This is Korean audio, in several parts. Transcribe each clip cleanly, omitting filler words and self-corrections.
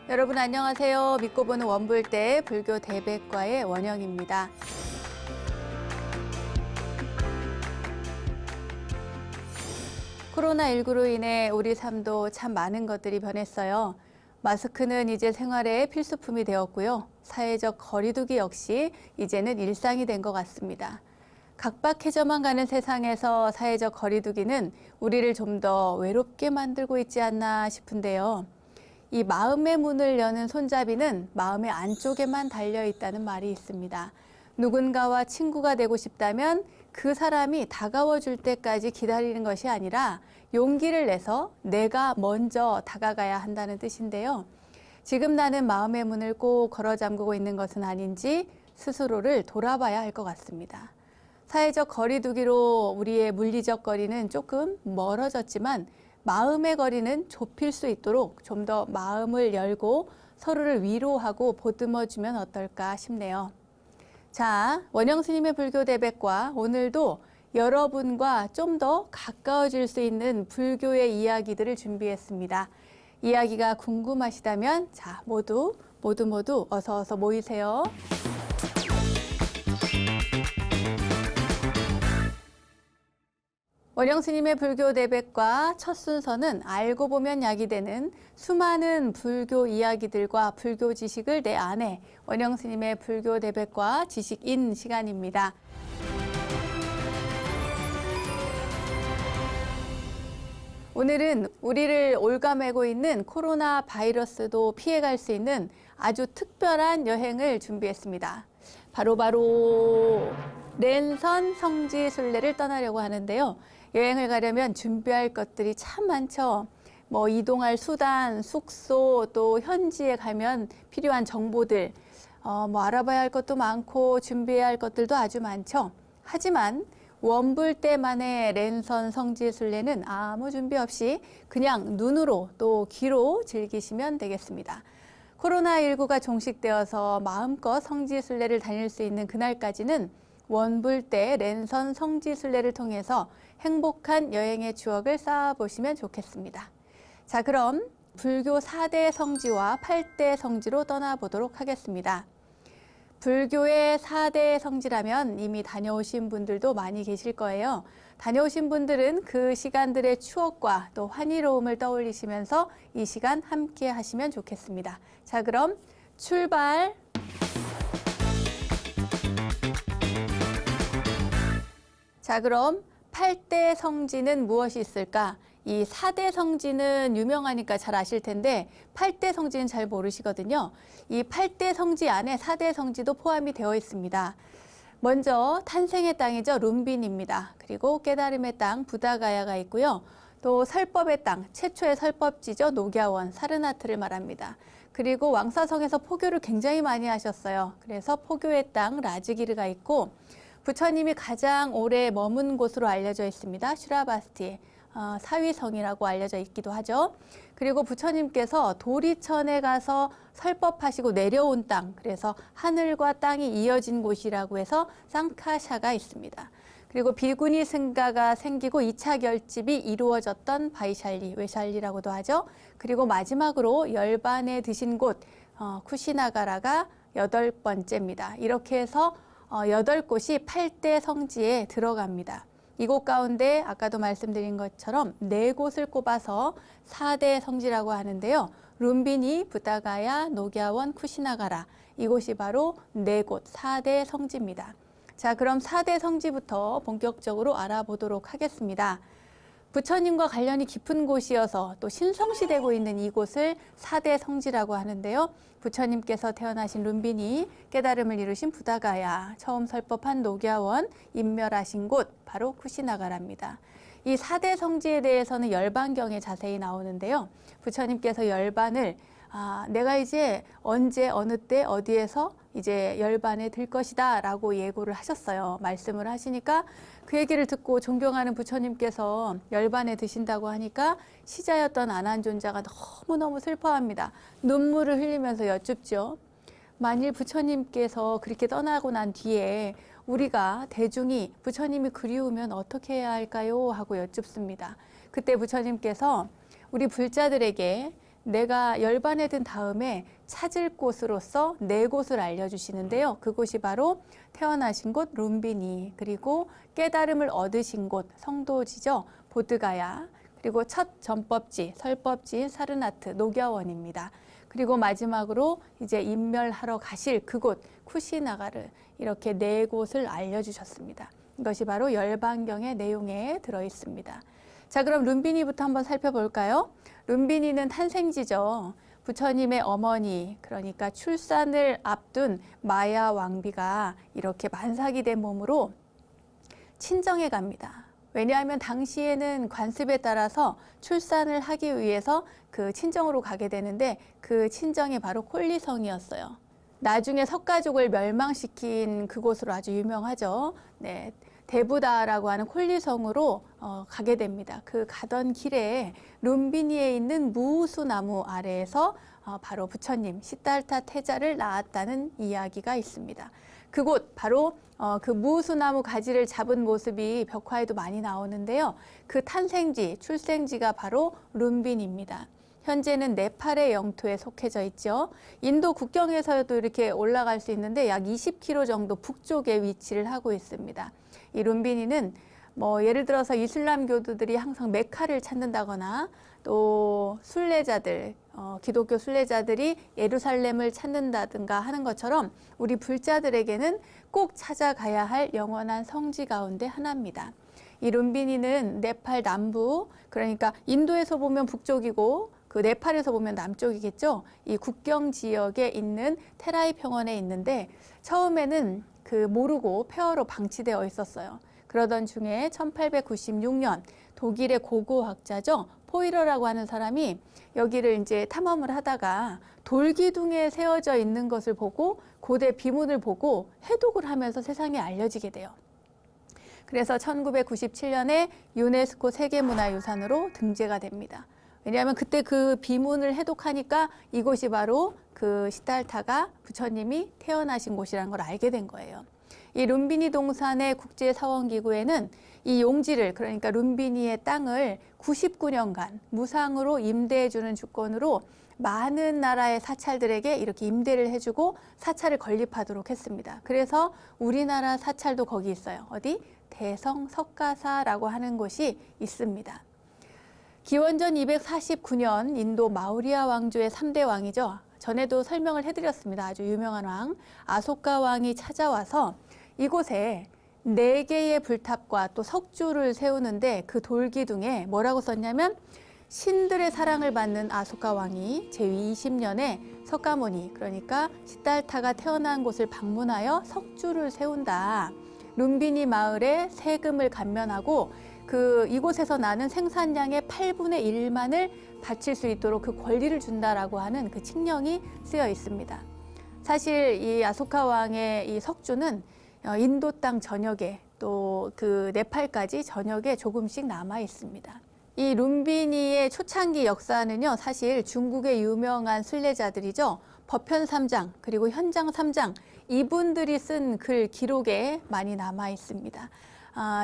여러분 안녕하세요. 믿고 보는 원불대 불교 대백과의 원영입니다. 코로나19로 인해 우리 삶도 참 많은 것들이 변했어요. 마스크는 이제 생활의 필수품이 되었고요. 사회적 거리두기 역시 이제는 일상이 된 것 같습니다. 각박해져만 가는 세상에서 사회적 거리두기는 우리를 좀 더 외롭게 만들고 있지 않나 싶은데요. 이 마음의 문을 여는 손잡이는 마음의 안쪽에만 달려 있다는 말이 있습니다. 누군가와 친구가 되고 싶다면 그 사람이 다가와 줄 때까지 기다리는 것이 아니라 용기를 내서 내가 먼저 다가가야 한다는 뜻인데요. 지금 나는 마음의 문을 꼭 걸어 잠그고 있는 것은 아닌지 스스로를 돌아봐야 할 것 같습니다. 사회적 거리두기로 우리의 물리적 거리는 조금 멀어졌지만 마음의 거리는 좁힐 수 있도록 좀 더 마음을 열고 서로를 위로하고 보듬어주면 어떨까 싶네요. 자, 원영스님의 불교 대백과 오늘도 여러분과 좀 더 가까워질 수 있는 불교의 이야기들을 준비했습니다. 이야기가 궁금하시다면 자, 모두 어서 모이세요. 원영스님의 불교 대백과 첫 순서는 알고 보면 약이 되는 수많은 불교 이야기들과 불교 지식을 내 안에 원영스님의 불교 대백과 지식인 시간입니다. 오늘은 우리를 올가매고 있는 코로나 바이러스도 피해갈 수 있는 아주 특별한 여행을 준비했습니다. 바로 랜선 성지 순례를 떠나려고 하는데요. 여행을 가려면 준비할 것들이 참 많죠. 이동할 수단, 숙소, 또 현지에 가면 필요한 정보들, 알아봐야 할 것도 많고 준비해야 할 것들도 아주 많죠. 하지만 원불대만의 랜선 성지 순례는 아무 준비 없이 그냥 눈으로 또 귀로 즐기시면 되겠습니다. 코로나19가 종식되어서 마음껏 성지 순례를 다닐 수 있는 그날까지는 원불대 랜선 성지 순례를 통해서 행복한 여행의 추억을 쌓아보시면 좋겠습니다. 자, 그럼 불교 4대 성지와 8대 성지로 떠나보도록 하겠습니다. 불교의 4대 성지라면 이미 다녀오신 분들도 많이 계실 거예요. 다녀오신 분들은 그 시간들의 추억과 또 환희로움을 떠올리시면서 이 시간 함께 하시면 좋겠습니다. 자, 그럼 출발! 자, 그럼 8대 성지는 무엇이 있을까? 이 4대 성지는 유명하니까 잘 아실 텐데 8대 성지는 잘 모르시거든요. 이 8대 성지 안에 4대 성지도 포함이 되어 있습니다. 먼저 탄생의 땅이죠. 룸빈입니다. 그리고 깨달음의 땅 부다가야가 있고요. 또 설법의 땅, 최초의 설법지죠. 녹야원, 사르나트를 말합니다. 그리고 왕사성에서 포교를 굉장히 많이 하셨어요. 그래서 포교의 땅 라즈기르가 있고 부처님이 가장 오래 머문 곳으로 알려져 있습니다. 슈라바스티, 사위성이라고 알려져 있기도 하죠. 그리고 부처님께서 도리천에 가서 설법하시고 내려온 땅, 그래서 하늘과 땅이 이어진 곳이라고 해서 쌍카샤가 있습니다. 그리고 비구니 승가가 생기고 2차 결집이 이루어졌던 바이샬리, 외샬리라고도 하죠. 그리고 마지막으로 열반에 드신 곳 쿠시나가라가 8번째입니다. 이렇게 해서 8곳이 8대 성지에 들어갑니다. 이곳 가운데 아까도 말씀드린 것처럼 4곳을 꼽아서 4대 성지라고 하는데요. 룸비니, 부다가야, 녹야원, 쿠시나가라 이곳이 바로 4곳 4대 성지입니다. 자, 그럼 4대 성지부터 본격적으로 알아보도록 하겠습니다. 부처님과 관련이 깊은 곳이어서 또 신성시되고 있는 이곳을 4대 성지라고 하는데요. 부처님께서 태어나신 룸빈이, 깨달음을 이루신 부다가야, 처음 설법한 녹야원, 인멸하신 곳 바로 쿠시나가라입니다. 이 4대 성지에 대해서는 열반경에 자세히 나오는데요. 부처님께서 열반을 내가 이제 언제 어느 때 어디에서 이제 열반에 들 것이다 라고 예고를 하셨어요. 말씀을 하시니까 그 얘기를 듣고 존경하는 부처님께서 열반에 드신다고 하니까 시자였던 아난존자가 너무너무 슬퍼합니다. 눈물을 흘리면서 여쭙죠. 만일 부처님께서 그렇게 떠나고 난 뒤에 우리가 대중이 부처님이 그리우면 어떻게 해야 할까요? 하고 여쭙습니다. 그때 부처님께서 우리 불자들에게 내가 열반에 든 다음에 찾을 곳으로서 네 곳을 알려주시는데요. 그곳이 바로 태어나신 곳 룸비니, 그리고 깨달음을 얻으신 곳 성도지죠. 보드가야, 그리고 첫 전법지, 설법지 사르나트, 녹야원입니다. 그리고 마지막으로 이제 인멸하러 가실 그곳 쿠시나가르, 이렇게 네 곳을 알려주셨습니다. 이것이 바로 열반경의 내용에 들어있습니다. 자, 그럼 룸비니부터 한번 살펴볼까요? 룸비니는 탄생지죠. 부처님의 어머니, 그러니까 출산을 앞둔 마야 왕비가 이렇게 만삭이 된 몸으로 친정에 갑니다. 왜냐하면 당시에는 관습에 따라서 출산을 하기 위해서 그 친정으로 가게 되는데 그 친정이 바로 콜리성이었어요. 나중에 석가족을 멸망시킨 그곳으로 아주 유명하죠. 네, 대부다라고 하는 콜리성으로 가게 됩니다. 그 가던 길에 룸비니에 있는 무우수나무 아래에서 바로 부처님 시달타 태자를 낳았다는 이야기가 있습니다. 그곳 바로 그 무우수나무 가지를 잡은 모습이 벽화에도 많이 나오는데요. 그 탄생지, 출생지가 바로 룸빈입니다. 현재는 네팔의 영토에 속해져 있죠. 인도 국경에서도 이렇게 올라갈 수 있는데 약 20km 정도 북쪽에 위치를 하고 있습니다. 이 룸비니는 뭐 예를 들어서 이슬람교도들이 항상 메카를 찾는다거나 또 순례자들, 기독교 순례자들이 예루살렘을 찾는다든가 하는 것처럼 우리 불자들에게는 꼭 찾아가야 할 영원한 성지 가운데 하나입니다. 이 룸비니는 네팔 남부, 그러니까 인도에서 보면 북쪽이고 그 네팔에서 보면 남쪽이겠죠. 이 국경 지역에 있는 테라이 평원에 있는데 처음에는 그 모르고 폐허로 방치되어 있었어요. 그러던 중에 1896년 독일의 고고학자죠. 포이러라고 하는 사람이 여기를 이제 탐험을 하다가 돌기둥에 세워져 있는 것을 보고 고대 비문을 보고 해독을 하면서 세상에 알려지게 돼요. 그래서 1997년에 유네스코 세계문화유산으로 등재가 됩니다. 왜냐하면 그때 그 비문을 해독하니까 이곳이 바로 그 시달타가 부처님이 태어나신 곳이라는 걸 알게 된 거예요. 이 룸비니 동산의 국제사원기구에는 이 용지를, 그러니까 룸비니의 땅을 99년간 무상으로 임대해주는 주권으로 많은 나라의 사찰들에게 이렇게 임대를 해주고 사찰을 건립하도록 했습니다. 그래서 우리나라 사찰도 거기 있어요. 어디? 대성 석가사라고 하는 곳이 있습니다. 기원전 249년 인도 마우리아 왕조의 3대 왕이죠. 전에도 설명을 해드렸습니다. 아주 유명한 왕 아소카 왕이 찾아와서 이곳에 4개의 불탑과 또 석주를 세우는데 그 돌기둥에 뭐라고 썼냐면 신들의 사랑을 받는 아소카 왕이 제20년에 석가모니, 그러니까 시달타가 태어난 곳을 방문하여 석주를 세운다. 룸비니 마을에 세금을 감면하고 그 이곳에서 나는 생산량의 8분의 1만을 바칠 수 있도록 그 권리를 준다라고 하는 그 칙령이 쓰여 있습니다. 사실 이 아소카 왕의 이 석주는 인도 땅 전역에 또 그 네팔까지 전역에 조금씩 남아 있습니다. 이 룸비니의 초창기 역사는요, 사실 중국의 유명한 순례자들이죠. 법현 3장 그리고 현장 3장 이분들이 쓴 글 기록에 많이 남아 있습니다.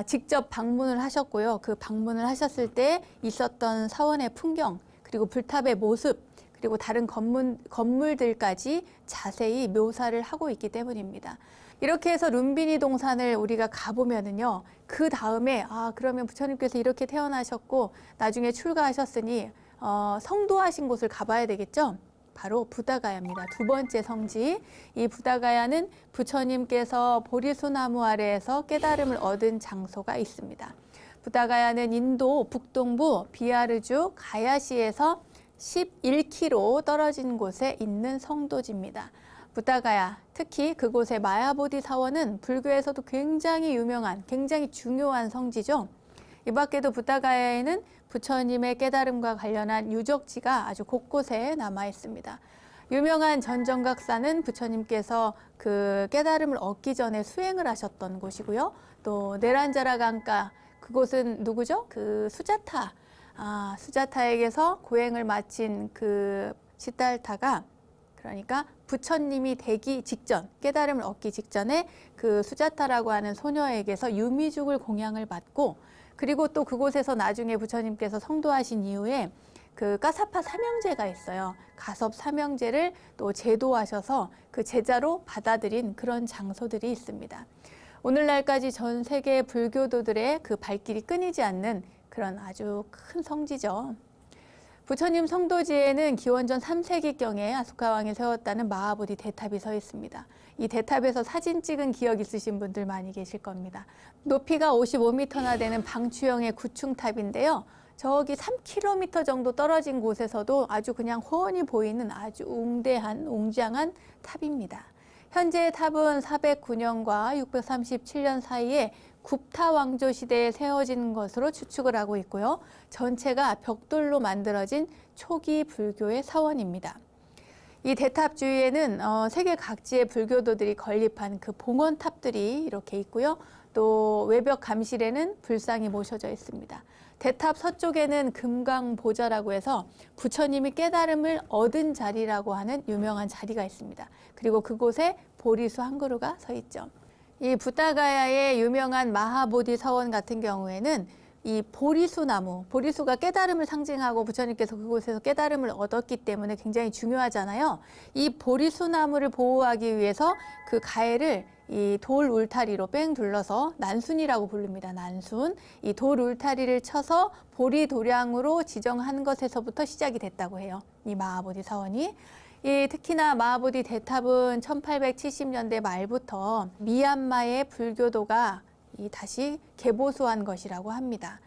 직접 방문을 하셨고요. 그 방문을 하셨을 때 있었던 사원의 풍경, 그리고 불탑의 모습, 그리고 다른 건물들까지 자세히 묘사를 하고 있기 때문입니다. 이렇게 해서 룸비니 동산을 우리가 가보면은요, 그 다음에 그러면 부처님께서 이렇게 태어나셨고 나중에 출가하셨으니 성도하신 곳을 가봐야 되겠죠? 바로 부다가야입니다. 두 번째 성지. 이 부다가야는 부처님께서 보리수나무 아래에서 깨달음을 얻은 장소가 있습니다. 부다가야는 인도 북동부 비하르주 가야시에서 11km 떨어진 곳에 있는 성도지입니다. 부다가야, 특히 그곳의 마야보디 사원은 불교에서도 굉장히 유명한, 굉장히 중요한 성지죠. 이 밖에도 부다가야에는 부처님의 깨달음과 관련한 유적지가 아주 곳곳에 남아 있습니다. 유명한 전정각사는 부처님께서 그 깨달음을 얻기 전에 수행을 하셨던 곳이고요. 또 네란자라 강가, 그곳은 누구죠? 그 수자타, 수자타에게서 고행을 마친 그 시달타가, 그러니까 부처님이 되기 직전, 깨달음을 얻기 직전에 그 수자타라고 하는 소녀에게서 유미죽을 공양을 받고, 그리고 또 그곳에서 나중에 부처님께서 성도하신 이후에 그 가사파 삼형제가 있어요. 가섭 삼형제를 또 제도하셔서 그 제자로 받아들인 그런 장소들이 있습니다. 오늘날까지 전 세계 불교도들의 그 발길이 끊이지 않는 그런 아주 큰 성지죠. 부처님 성도지에는 기원전 3세기경에 아소카 왕이 세웠다는 마하보디 대탑이 서 있습니다. 이 대탑에서 사진 찍은 기억 있으신 분들 많이 계실 겁니다. 높이가 55m나 되는 방추형의 구층탑인데요. 저기 3km 정도 떨어진 곳에서도 아주 그냥 훤히 보이는 아주 웅장한 탑입니다. 현재의 탑은 409년과 637년 사이에 굽타 왕조 시대에 세워진 것으로 추측을 하고 있고요. 전체가 벽돌로 만들어진 초기 불교의 사원입니다. 이 대탑 주위에는 세계 각지의 불교도들이 건립한 그 봉헌탑들이 이렇게 있고요. 또 외벽 감실에는 불상이 모셔져 있습니다. 대탑 서쪽에는 금강보좌라고 해서 부처님이 깨달음을 얻은 자리라고 하는 유명한 자리가 있습니다. 그리고 그곳에 보리수 한 그루가 서 있죠. 이 부타가야의 유명한 마하보디 서원 같은 경우에는 이 보리수 나무, 보리수가 깨달음을 상징하고 부처님께서 그곳에서 깨달음을 얻었기 때문에 굉장히 중요하잖아요. 이 보리수 나무를 보호하기 위해서 그 가해를 이 돌 울타리로 뺑 둘러서 난순이라고 부릅니다. 난순. 이 돌 울타리를 쳐서 보리 도량으로 지정한 것에서부터 시작이 됐다고 해요. 이 마하보디 사원이. 특히나 마하보디 대탑은 1870년대 말부터 미얀마의 불교도가 다시 개보수한 것이라고 합니다.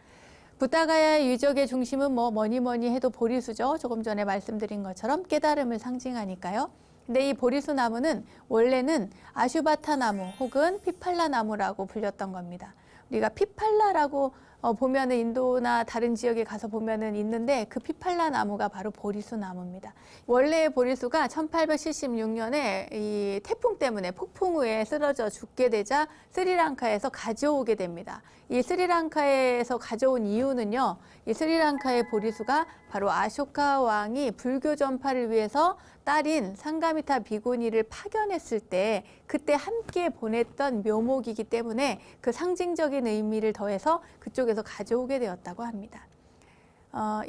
부타가야의 유적의 중심은 뭐니 해도 보리수죠. 조금 전에 말씀드린 것처럼 깨달음을 상징하니까요. 근데 이 보리수 나무는 원래는 아슈바타 나무 혹은 피팔라 나무라고 불렸던 겁니다. 우리가 피팔라라고 보면은 인도나 다른 지역에 가서 보면은 있는데 그 피팔라 나무가 바로 보리수 나무입니다. 원래 보리수가 1876년에 이 태풍 때문에 폭풍 후에 쓰러져 죽게 되자 스리랑카에서 가져오게 됩니다. 이 스리랑카에서 가져온 이유는요. 이 스리랑카의 보리수가 바로 아쇼카 왕이 불교 전파를 위해서 딸인 상가미타 비구니를 파견했을 때 그때 함께 보냈던 묘목이기 때문에 그 상징적인 의미를 더해서 그쪽에서 가져오게 되었다고 합니다.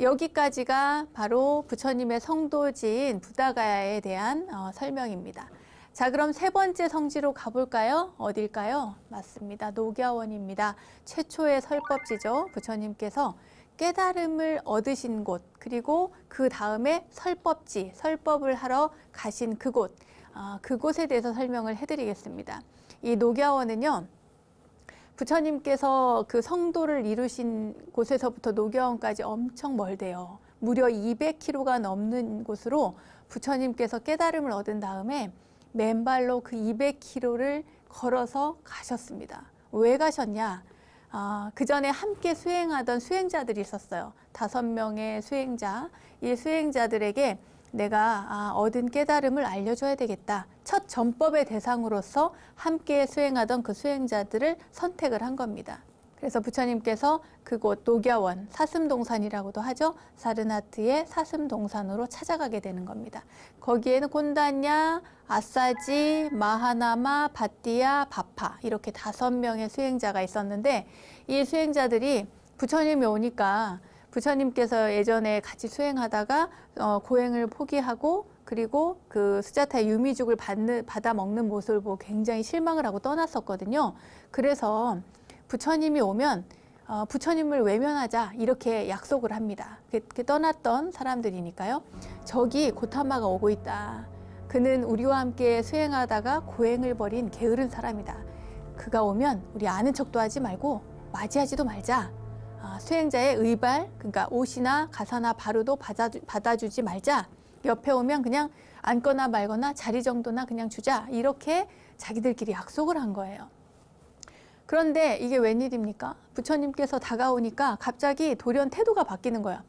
여기까지가 바로 부처님의 성도지인 부타가야에 대한 설명입니다. 자, 그럼 세 번째 성지로 가볼까요? 어딜까요? 맞습니다. 녹야원입니다. 최초의 설법지죠. 부처님께서 깨달음을 얻으신 곳, 그리고 그 다음에 설법지, 설법을 하러 가신 그곳, 그곳에 대해서 설명을 해드리겠습니다. 이 녹야원은요, 부처님께서 그 성도를 이루신 곳에서부터 녹야원까지 엄청 멀대요. 무려 200km가 넘는 곳으로 부처님께서 깨달음을 얻은 다음에 맨발로 그 200km를 걸어서 가셨습니다. 왜 가셨냐? 그 전에 함께 수행하던 수행자들이 있었어요. 5명의 수행자. 이 수행자들에게 내가 얻은 깨달음을 알려줘야 되겠다. 첫 전법의 대상으로서 함께 수행하던 그 수행자들을 선택을 한 겁니다. 그래서 부처님께서 그곳 녹야원, 사슴동산이라고도 하죠. 사르나트의 사슴동산으로 찾아가게 되는 겁니다. 거기에는 곤단냐, 아사지, 마하나마, 바띠야, 바파 이렇게 5명의 수행자가 있었는데 이 수행자들이 부처님이 오니까 부처님께서 예전에 같이 수행하다가 고행을 포기하고 그리고 그 수자타의 유미죽을 받아 먹는 모습을 보고 굉장히 실망을 하고 떠났었거든요. 그래서 부처님이 오면 부처님을 외면하자 이렇게 약속을 합니다. 그렇게 떠났던 사람들이니까요. 저기 고타마가 오고 있다. 그는 우리와 함께 수행하다가 고행을 벌인 게으른 사람이다. 그가 오면 우리 아는 척도 하지 말고 맞이하지도 말자. 수행자의 의발, 그러니까 옷이나 가사나 바루도 받아주지 말자. 옆에 오면 그냥 앉거나 말거나 자리 정도나 그냥 주자. 이렇게 자기들끼리 약속을 한 거예요. 그런데 이게 웬일입니까? 부처님께서 다가오니까 갑자기 돌연 태도가 바뀌는 거야.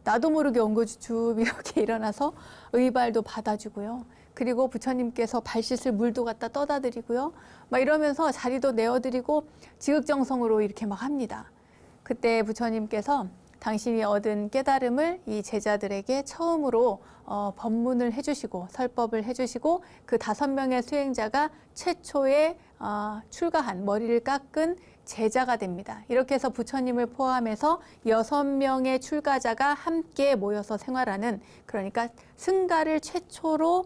나도 모르게 엉거주춤 이렇게 일어나서 의발도 받아주고요. 그리고 부처님께서 발 씻을 물도 갖다 떠다 드리고요. 막 이러면서 자리도 내어드리고 지극정성으로 이렇게 막 합니다. 그때 부처님께서 당신이 얻은 깨달음을 이 제자들에게 처음으로 법문을 해주시고 설법을 해주시고 그 5명의 수행자가 최초에 출가한 머리를 깎은 제자가 됩니다. 이렇게 해서 부처님을 포함해서 6명의 출가자가 함께 모여서 생활하는, 그러니까 승가를 최초로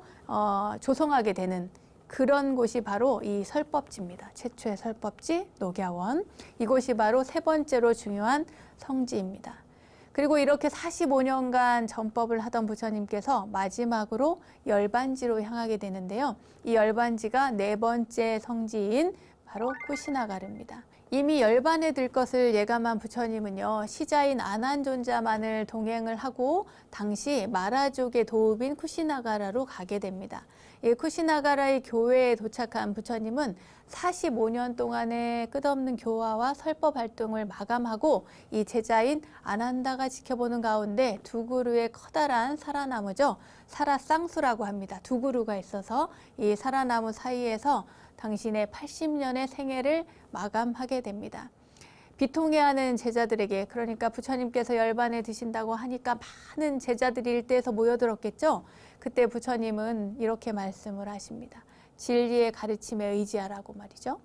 조성하게 되는 그런 곳이 바로 이 설법지입니다. 최초의 설법지 녹야원. 이곳이 바로 세 번째로 중요한 성지입니다. 그리고 이렇게 45년간 전법을 하던 부처님께서 마지막으로 열반지로 향하게 되는데요. 이 열반지가 네 번째 성지인 바로 쿠시나가르입니다. 이미 열반에 들 것을 예감한 부처님은요, 시자인 아난존자만을 동행을 하고 당시 마라족의 도읍인 쿠시나가라로 가게 됩니다. 이 쿠시나가라의 교회에 도착한 부처님은 45년 동안의 끝없는 교화와 설법 활동을 마감하고 이 제자인 아난다가 지켜보는 가운데 두 그루의 커다란 사라나무죠. 사라쌍수라고 합니다. 두 그루가 있어서 이 사라나무 사이에서 당신의 80년의 생애를 마감하게 됩니다. 비통해하는 제자들에게, 그러니까 부처님께서 열반에 드신다고 하니까 많은 제자들이 일대에서 모여들었겠죠. 그때 부처님은 이렇게 말씀을 하십니다. 진리의 가르침에 의지하라고 말이죠.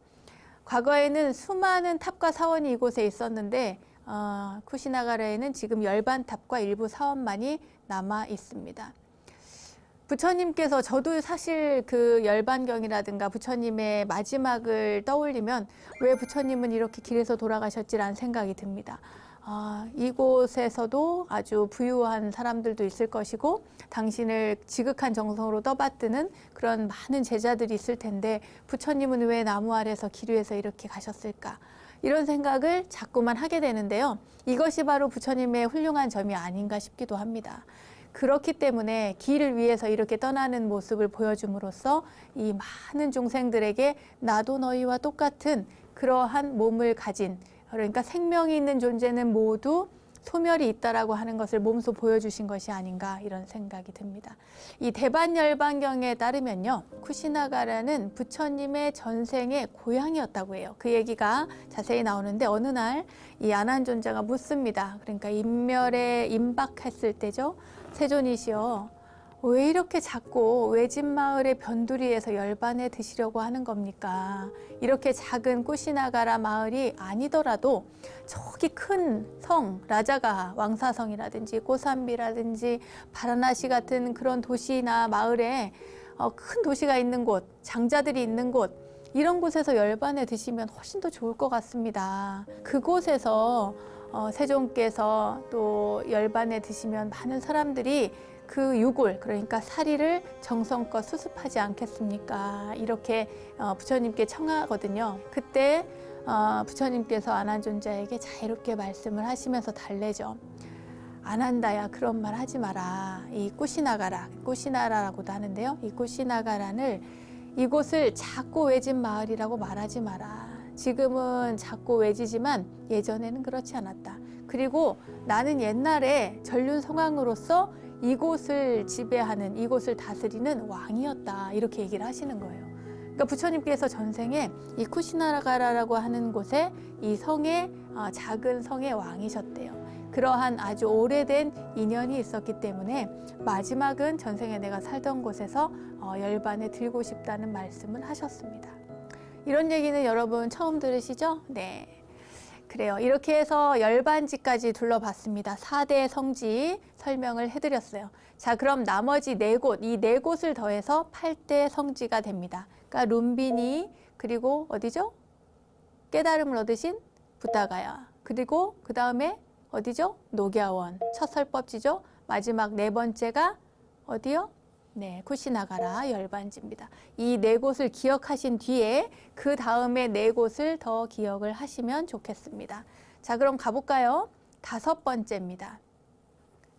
과거에는 수많은 탑과 사원이 이곳에 있었는데 쿠시나가라에는 지금 열반탑과 일부 사원만이 남아 있습니다. 부처님께서, 저도 사실 그 열반경이라든가 부처님의 마지막을 떠올리면 왜 부처님은 이렇게 길에서 돌아가셨지라는 생각이 듭니다. 이곳에서도 아주 부유한 사람들도 있을 것이고 당신을 지극한 정성으로 떠받드는 그런 많은 제자들이 있을 텐데 부처님은 왜 나무 아래서 길 위에서 이렇게 가셨을까? 이런 생각을 자꾸만 하게 되는데요. 이것이 바로 부처님의 훌륭한 점이 아닌가 싶기도 합니다. 그렇기 때문에 길을 위해서 이렇게 떠나는 모습을 보여줌으로써 이 많은 중생들에게 나도 너희와 똑같은 그러한 몸을 가진, 그러니까 생명이 있는 존재는 모두 소멸이 있다라고 하는 것을 몸소 보여주신 것이 아닌가, 이런 생각이 듭니다. 이 대반열반경에 따르면요, 쿠시나가라는 부처님의 전생의 고향이었다고 해요. 그 얘기가 자세히 나오는데 어느 날 이 아난존자가 묻습니다. 그러니까 인멸에 임박했을 때죠. 세존이시여, 왜 이렇게 작고 외진 마을의 변두리에서 열반에 드시려고 하는 겁니까? 이렇게 작은 쿠시나가라 마을이 아니더라도 저기 큰 성, 라자가하, 왕사성이라든지 고산비라든지 바라나시 같은 그런 도시나 마을에 큰 도시가 있는 곳, 장자들이 있는 곳, 이런 곳에서 열반에 드시면 훨씬 더 좋을 것 같습니다. 그곳에서 세존께서 또 열반에 드시면 많은 사람들이 그 유골, 그러니까 사리를 정성껏 수습하지 않겠습니까? 이렇게 부처님께 청하거든요. 그때 부처님께서 아난존자에게 자유롭게 말씀을 하시면서 달래죠. 아난다야, 그런 말 하지 마라. 이 쿠시나가라, 쿠시나라라고도 하는데요. 이 쿠시나가라를, 이곳을 작고 외진 마을이라고 말하지 마라. 지금은 작고 외지지만 예전에는 그렇지 않았다. 그리고 나는 옛날에 전륜성왕으로서 이곳을 지배하는, 이곳을 다스리는 왕이었다. 이렇게 얘기를 하시는 거예요. 그러니까 부처님께서 전생에 이 쿠시나가라라고 하는 곳에 이 성의, 작은 성의 왕이셨대요. 그러한 아주 오래된 인연이 있었기 때문에 마지막은 전생에 내가 살던 곳에서 열반에 들고 싶다는 말씀을 하셨습니다. 이런 얘기는 여러분 처음 들으시죠? 네. 그래요. 이렇게 해서 열반지까지 둘러봤습니다. 4대 성지 설명을 해드렸어요. 자, 그럼 나머지 4곳, 이 4곳을 더해서 8대 성지가 됩니다. 그러니까 룸비니, 그리고 어디죠? 깨달음을 얻으신 부다가야. 그리고 그 다음에 어디죠? 녹야원, 첫 설법지죠. 마지막 4번째가 어디요? 네, 쿠시나가라 열반지입니다. 이 4곳을 기억하신 뒤에 그 다음에 4곳을 더 기억을 하시면 좋겠습니다. 자, 그럼 가볼까요? 5번째입니다.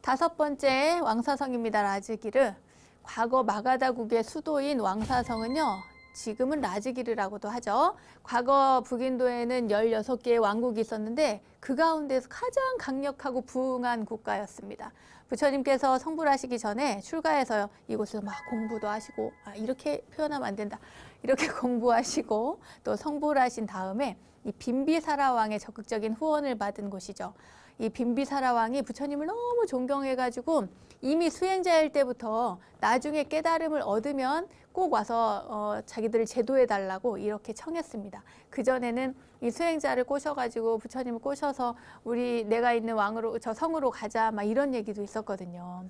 5번째 왕사성입니다. 라즈기르. 과거 마가다국의 수도인 왕사성은요, 지금은 라즈기르라고도 하죠. 과거 북인도에는 16개의 왕국이 있었는데 그 가운데서 가장 강력하고 부흥한 국가였습니다. 부처님께서 성불 하시기 전에 출가해서 이곳에서 막 공부도 하시고, 이렇게 표현하면 안 된다. 이렇게 공부하시고 또 성불하신 다음에 이 빈비사라 왕의 적극적인 후원을 받은 곳이죠. 이 빈비사라 왕이 부처님을 너무 존경해가지고 이미 수행자일 때부터 나중에 깨달음을 얻으면 꼭 와서 자기들을 제도해달라고 이렇게 청했습니다. 그전에는 이 수행자를 꼬셔가지고 부처님을 꼬셔서 내가 있는 왕으로 저 성으로 가자 막 이런 얘기도 있었거든요.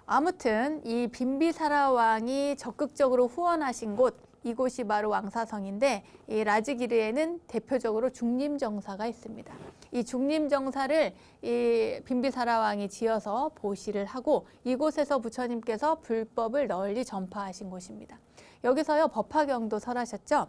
아무튼 이 빈비사라 왕이 적극적으로 후원하신 곳, 이곳이 바로 왕사성인데 이 라즈기르에는 대표적으로 중림정사가 있습니다. 이 중림정사를 이 빈비사라 왕이 지어서 보시를 하고 이곳에서 부처님께서 불법을 널리 전파하신 곳입니다. 여기서요 법화경도 설하셨죠.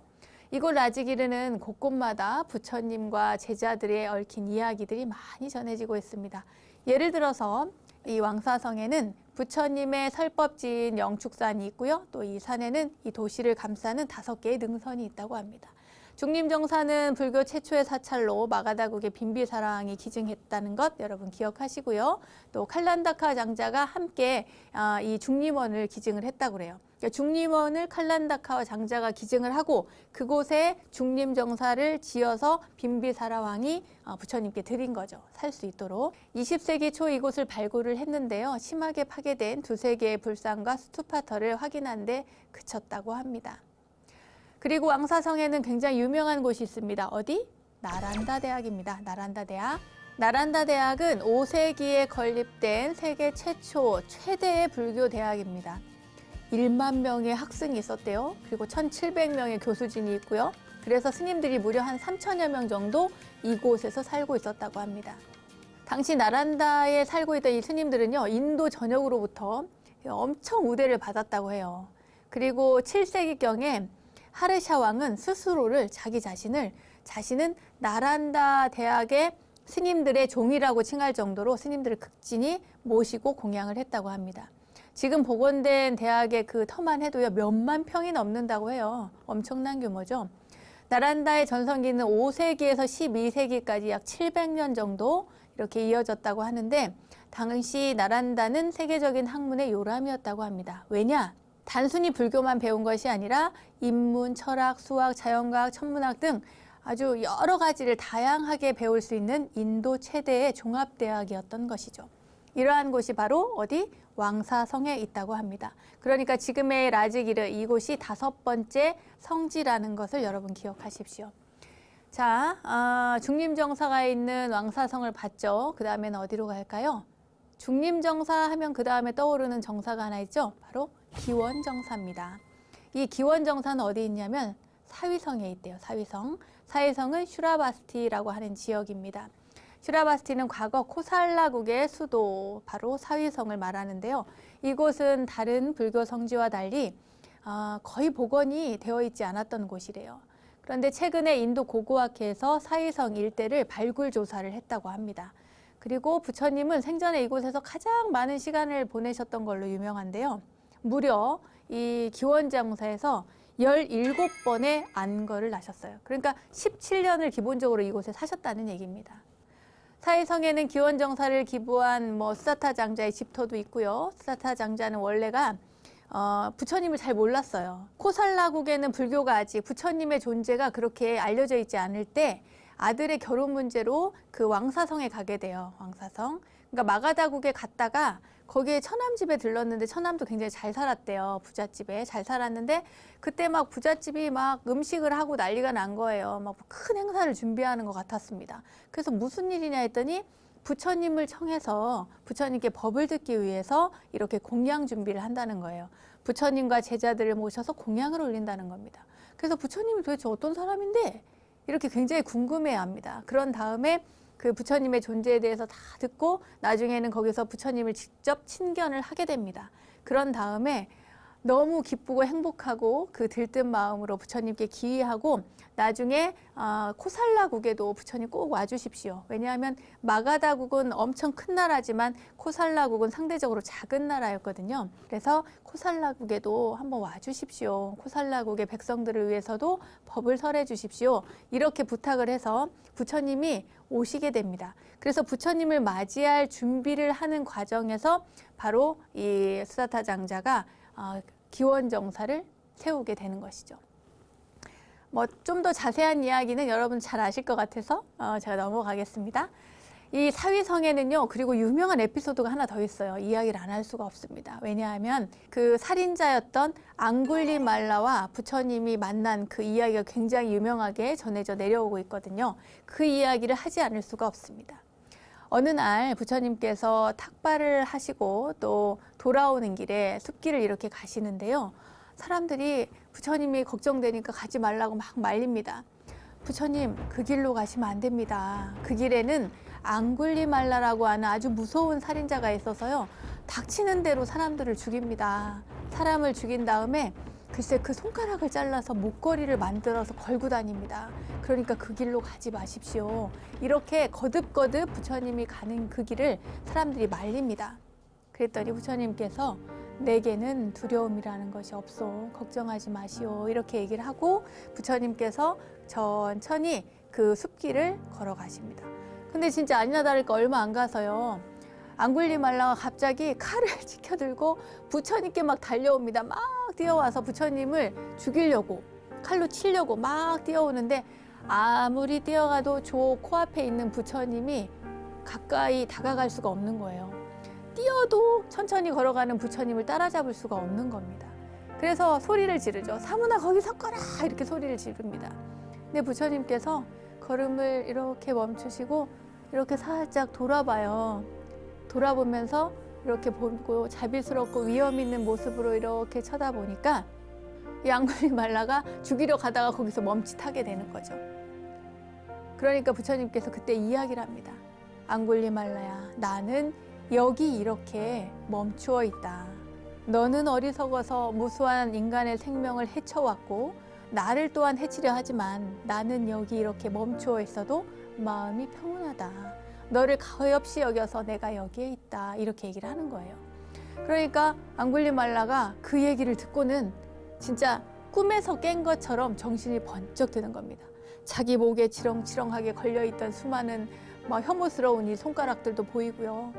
이곳 라즈기르는 곳곳마다 부처님과 제자들의 얽힌 이야기들이 많이 전해지고 있습니다. 예를 들어서 이 왕사성에는 부처님의 설법지인 영축산이 있고요. 또 이 산에는 이 도시를 감싸는 5개의 능선이 있다고 합니다. 중림정사는 불교 최초의 사찰로 마가다국의 빈비사라왕이 기증했다는 것 여러분 기억하시고요. 또 칼란다카 장자가 함께 이 중림원을 기증을 했다고 그래요. 그러니까 중림원을 칼란다카와 장자가 기증을 하고 그곳에 중림정사를 지어서 빈비사라왕이 부처님께 드린 거죠. 살 수 있도록. 20세기 초 이곳을 발굴을 했는데요. 심하게 파괴된 2-3개의 불상과 스투파터를 확인한 데 그쳤다고 합니다. 그리고 왕사성에는 굉장히 유명한 곳이 있습니다. 어디? 나란다 대학입니다. 나란다 대학. 나란다 대학은 5세기에 건립된 세계 최대의 불교 대학입니다. 1만 명의 학생이 있었대요. 그리고 1,700명의 교수진이 있고요. 그래서 스님들이 무려 한 3천여 명 정도 이곳에서 살고 있었다고 합니다. 당시 나란다에 살고 있던 이 스님들은요, 인도 전역으로부터 엄청 우대를 받았다고 해요. 그리고 7세기경에 하르샤 왕은 스스로를 자신은 나란다 대학의 스님들의 종이라고 칭할 정도로 스님들을 극진히 모시고 공양을 했다고 합니다. 지금 복원된 대학의 그 터만 해도요 몇만 평이 넘는다고 해요. 엄청난 규모죠. 나란다의 전성기는 5세기에서 12세기까지 약 700년 정도 이렇게 이어졌다고 하는데 당시 나란다는 세계적인 학문의 요람이었다고 합니다. 왜냐? 단순히 불교만 배운 것이 아니라 인문, 철학, 수학, 자연과학, 천문학 등 아주 여러 가지를 다양하게 배울 수 있는 인도 최대의 종합대학이었던 것이죠. 이러한 곳이 바로 어디? 왕사성에 있다고 합니다. 그러니까 지금의 라즈기르 이곳이 5번째 성지라는 것을 여러분 기억하십시오. 자, 중림정사가 있는 왕사성을 봤죠. 그 다음에는 어디로 갈까요? 중림정사 하면 그 다음에 떠오르는 정사가 하나 있죠. 바로 기원정사입니다. 이 기원정사는 어디 있냐면 사위성에 있대요. 사위성. 사위성은 슈라바스티라고 하는 지역입니다. 슈라바스티는 과거 코살라국의 수도 바로 사위성을 말하는데요. 이곳은 다른 불교 성지와 달리 거의 복원이 되어 있지 않았던 곳이래요. 그런데 최근에 인도 고고학회에서 사위성 일대를 발굴 조사를 했다고 합니다. 그리고 부처님은 생전에 이곳에서 가장 많은 시간을 보내셨던 걸로 유명한데요. 무려 이 기원정사에서 17번의 안거를 나셨어요. 그러니까 17년을 기본적으로 이곳에 사셨다는 얘기입니다. 사위성에는 기원정사를 기부한 스다타 장자의 집터도 있고요. 스다타 장자는 원래가 부처님을 잘 몰랐어요. 코살라국에는 불교가 아직 부처님의 존재가 그렇게 알려져 있지 않을 때 아들의 결혼 문제로 그 왕사성에 가게 돼요. 왕사성. 그러니까 마가다국에 갔다가 거기에 처남집에 들렀는데 처남도 굉장히 잘 살았대요. 부잣집에 잘 살았는데 그때 막 부잣집이 막 음식을 하고 난리가 난 거예요. 막 큰 행사를 준비하는 것 같았습니다. 그래서 무슨 일이냐 했더니 부처님을 청해서 부처님께 법을 듣기 위해서 이렇게 공양 준비를 한다는 거예요. 부처님과 제자들을 모셔서 공양을 올린다는 겁니다. 그래서 부처님이 도대체 어떤 사람인데 이렇게 굉장히 궁금해합니다. 그런 다음에 그 부처님의 존재에 대해서 다 듣고 나중에는 거기서 부처님을 직접 친견을 하게 됩니다. 그런 다음에 너무 기쁘고 행복하고 그 들뜬 마음으로 부처님께 기의하고 나중에 코살라국에도 부처님 꼭 와주십시오. 왜냐하면 마가다국은 엄청 큰 나라지만 코살라국은 상대적으로 작은 나라였거든요. 그래서 코살라국에도 한번 와주십시오. 코살라국의 백성들을 위해서도 법을 설해 주십시오. 이렇게 부탁을 해서 부처님이 오시게 됩니다. 그래서 부처님을 맞이할 준비를 하는 과정에서 바로 이 수다타 장자가 기원정사를 세우게 되는 것이죠. 좀 더 자세한 이야기는 여러분 잘 아실 것 같아서 제가 넘어가겠습니다. 이 사위성에는요, 그리고 유명한 에피소드가 하나 더 있어요. 이야기를 안 할 수가 없습니다. 왜냐하면 그 살인자였던 앙굴리말라와 부처님이 만난 그 이야기가 굉장히 유명하게 전해져 내려오고 있거든요. 그 이야기를 하지 않을 수가 없습니다. 어느 날 부처님께서 탁발을 하시고 또 돌아오는 길에 숲길을 이렇게 가시는데요. 사람들이 부처님이 걱정되니까 가지 말라고 막 말립니다. 부처님, 그 길로 가시면 안 됩니다. 그 길에는 앙굴리말라라고 하는 아주 무서운 살인자가 있어서요. 닥치는 대로 사람들을 죽입니다. 사람을 죽인 다음에 글쎄 그 손가락을 잘라서 목걸이를 만들어서 걸고 다닙니다. 그러니까 그 길로 가지 마십시오. 이렇게 거듭거듭 부처님이 가는 그 길을 사람들이 말립니다. 그랬더니 부처님께서 내게는 두려움이라는 것이 없소. 걱정하지 마시오. 이렇게 얘기를 하고 부처님께서 천천히 그 숲길을 걸어가십니다. 근데 진짜 아니나 다를까 얼마 안 가서요. 앙굴리말라가 갑자기 칼을 치켜들고 부처님께 막 달려옵니다. 막 뛰어와서 부처님을 죽이려고, 칼로 치려고 막 뛰어오는데 아무리 뛰어가도 저 코앞에 있는 부처님이 가까이 다가갈 수가 없는 거예요. 뛰어도 천천히 걸어가는 부처님을 따라잡을 수가 없는 겁니다. 그래서 소리를 지르죠. 사무나 거기 섰거라! 이렇게 소리를 지릅니다. 근데 부처님께서 걸음을 이렇게 멈추시고 이렇게 살짝 돌아봐요. 돌아보면서 이렇게 보고 자비스럽고 위험 있는 모습으로 이렇게 쳐다보니까 이 앙굴리말라가 죽이려 가다가 거기서 멈칫하게 되는 거죠. 그러니까 부처님께서 그때 이야기를 합니다. 앙굴리말라야, 나는 여기 이렇게 멈추어 있다. 너는 어리석어서 무수한 인간의 생명을 해쳐왔고 나를 또한 해치려 하지만 나는 여기 이렇게 멈추어 있어도 마음이 평온하다. 너를 가엾이 여겨서 내가 여기에 있다. 이렇게 얘기를 하는 거예요. 그러니까 앙굴리말라가 그 얘기를 듣고는 진짜 꿈에서 깬 것처럼 정신이 번쩍 드는 겁니다. 자기 목에 지렁지렁하게 걸려있던 수많은 혐오스러운 이 손가락들도 보이고요.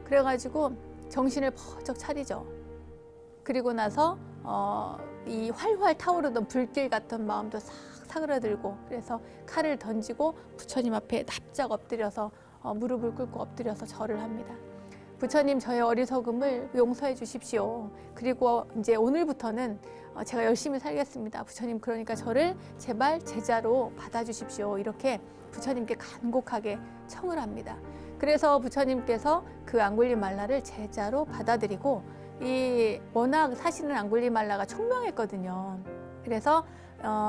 그래가지고 정신을 번쩍 차리죠. 그리고 나서 이 활활 타오르던 불길 같은 마음도 싹 사그라들고 그래서 칼을 던지고 부처님 앞에 납작 엎드려서 무릎을 꿇고 엎드려서 절을 합니다. 부처님, 저의 어리석음을 용서해 주십시오. 그리고 이제 오늘부터는 제가 열심히 살겠습니다. 부처님, 그러니까 저를 제발 제자로 받아주십시오. 이렇게 부처님께 간곡하게 청을 합니다. 그래서 부처님께서 그 앙굴리말라를 제자로 받아들이고 워낙 사실은 앙굴리말라가 총명했거든요. 그래서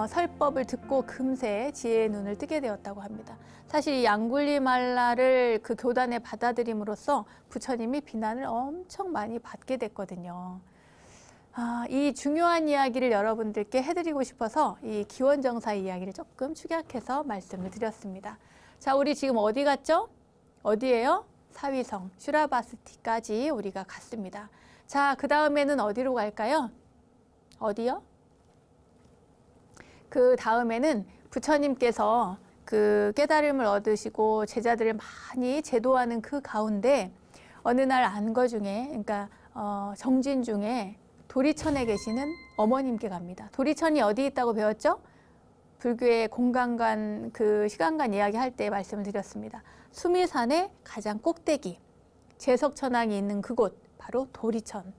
설법을 듣고 금세 지혜의 눈을 뜨게 되었다고 합니다. 사실 이 앙굴리말라를 그 교단에 받아들임으로써 부처님이 비난을 엄청 많이 받게 됐거든요. 이 중요한 이야기를 여러분들께 해드리고 싶어서 이 기원정사 이야기를 조금 축약해서 말씀을 드렸습니다. 자, 우리 지금 어디 갔죠? 어디예요? 사위성, 슈라바스티까지 우리가 갔습니다. 자, 그 다음에는 어디로 갈까요? 어디요? 그 다음에는 부처님께서 그 깨달음을 얻으시고 제자들을 많이 제도하는 그 가운데 어느 날 안거 중에, 그러니까 정진 중에 도리천에 계시는 어머님께 갑니다. 도리천이 어디 있다고 배웠죠? 불교의 공간관, 그 시간관 이야기할 때 말씀을 드렸습니다. 수미산의 가장 꼭대기, 제석천왕이 있는 그곳, 바로 도리천.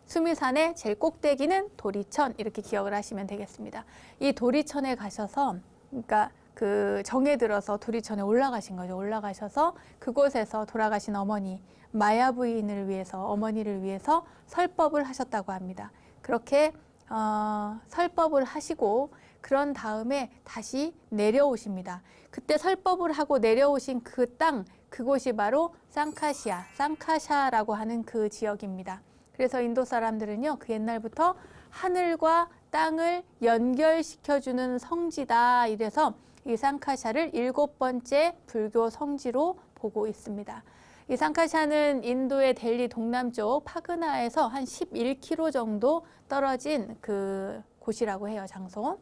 수미산의 제일 꼭대기는 도리천, 이렇게 기억을 하시면 되겠습니다. 이 도리천에 가셔서, 그러니까 그 정에 들어서 도리천에 올라가신 거죠. 올라가셔서 그곳에서 돌아가신 어머니, 마야 부인을 위해서, 어머니를 위해서 설법을 하셨다고 합니다. 그렇게 설법을 하시고 그런 다음에 다시 내려오십니다. 그때 설법을 하고 내려오신 그 땅, 그곳이 바로 쌍카시아, 쌍카샤라고 하는 그 지역입니다. 그래서 인도 사람들은요, 그 옛날부터 하늘과 땅을 연결시켜주는 성지다. 이래서 이 쌍카샤를 7번째 불교 성지로 보고 있습니다. 이 쌍카샤는 인도의 델리 동남쪽 파그나에서 한 11km 정도 떨어진 그 곳이라고 해요, 장소.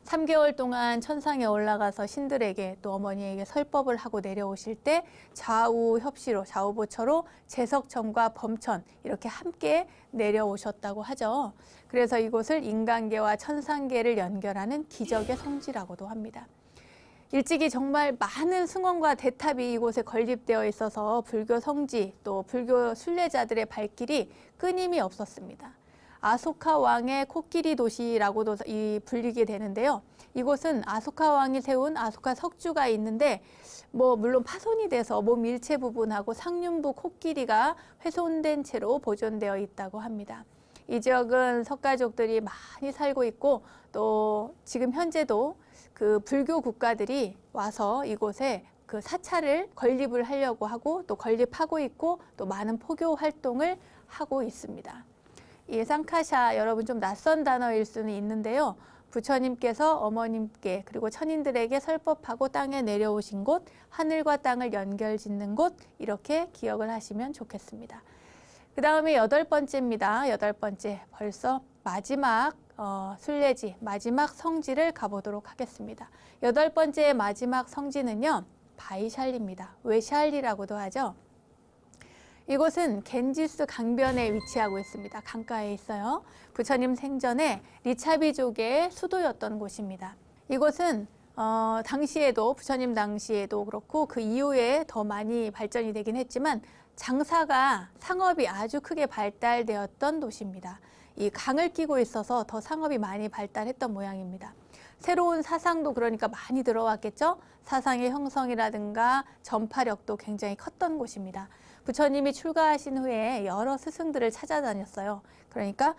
3개월 동안 천상에 올라가서 신들에게 또 어머니에게 설법을 하고 내려오실 때 좌우 협시로, 좌우보처로 제석천과 범천 이렇게 함께 내려오셨다고 하죠. 그래서 이곳을 인간계와 천상계를 연결하는 기적의 성지라고도 합니다. 일찍이 정말 많은 승원과 대탑이 이곳에 건립되어 있어서 불교 성지 또 불교 순례자들의 발길이 끊임이 없었습니다. 아소카 왕의 코끼리 도시라고도 불리게 되는데요. 이곳은 아소카 왕이 세운 아소카 석주가 있는데 물론 파손이 돼서 몸 일체 부분하고 상륜부 코끼리가 훼손된 채로 보존되어 있다고 합니다. 이 지역은 석가족들이 많이 살고 있고 또 지금 현재도 그 불교 국가들이 와서 이곳에 그 사찰을 건립을 하려고 하고 또 건립하고 있고 또 많은 포교 활동을 하고 있습니다. 이 쌍카샤 여러분 좀 낯선 단어일 수는 있는데요. 부처님께서 어머님께 그리고 천인들에게 설법하고 땅에 내려오신 곳, 하늘과 땅을 연결짓는 곳 이렇게 기억을 하시면 좋겠습니다. 그 다음에 8번째입니다. 8번째 벌써 마지막 순례지, 마지막 성지를 가보도록 하겠습니다. 8번째 마지막 성지는요. 바이샬리입니다. 외샬리라고도 하죠. 이곳은 겐지스 강변에 위치하고 있습니다. 강가에 있어요. 부처님 생전에 리차비족의 수도였던 곳입니다. 이곳은 당시에도 부처님 당시에도 그렇고 그 이후에 더 많이 발전이 되긴 했지만 장사가 상업이 아주 크게 발달되었던 도시입니다. 이 강을 끼고 있어서 더 상업이 많이 발달했던 모양입니다. 새로운 사상도 그러니까 많이 들어왔겠죠. 사상의 형성이라든가 전파력도 굉장히 컸던 곳입니다. 부처님이 출가하신 후에 여러 스승들을 찾아다녔어요. 그러니까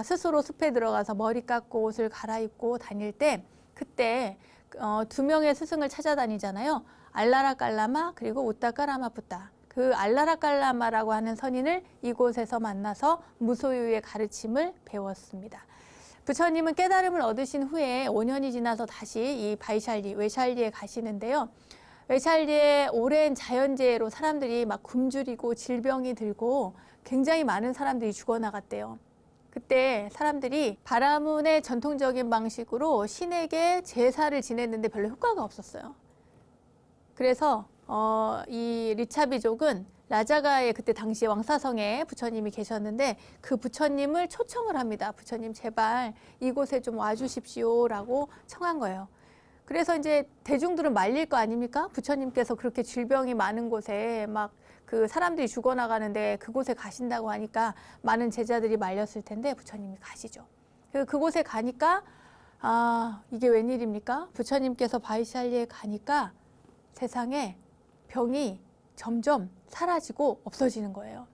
스스로 숲에 들어가서 머리 깎고 옷을 갈아입고 다닐 때 그때 2명의 스승을 찾아다니잖아요. 알라라 깔라마 그리고 우따 까라마푸따. 그 알라라 깔라마라고 하는 선인을 이곳에서 만나서 무소유의 가르침을 배웠습니다. 부처님은 깨달음을 얻으신 후에 5년이 지나서 다시 이 바이샬리, 외샬리에 가시는데요. 외샬리에 오랜 자연재해로 사람들이 막 굶주리고 질병이 들고 굉장히 많은 사람들이 죽어나갔대요. 그때 사람들이 바라문의 전통적인 방식으로 신에게 제사를 지냈는데 별로 효과가 없었어요. 그래서 이 리차비족은 라자가의 그때 당시에 왕사성에 부처님이 계셨는데 그 부처님을 초청을 합니다. 부처님 제발 이곳에 좀 와주십시오라고 청한 거예요. 그래서 이제 대중들은 말릴 거 아닙니까? 부처님께서 그렇게 질병이 많은 곳에 막 그 사람들이 죽어나가는데 그곳에 가신다고 하니까 많은 제자들이 말렸을 텐데 부처님이 가시죠. 그곳에 가니까 이게 웬일입니까? 부처님께서 바이샬리에 가니까 세상에 병이 점점 사라지고 없어지는 거예요.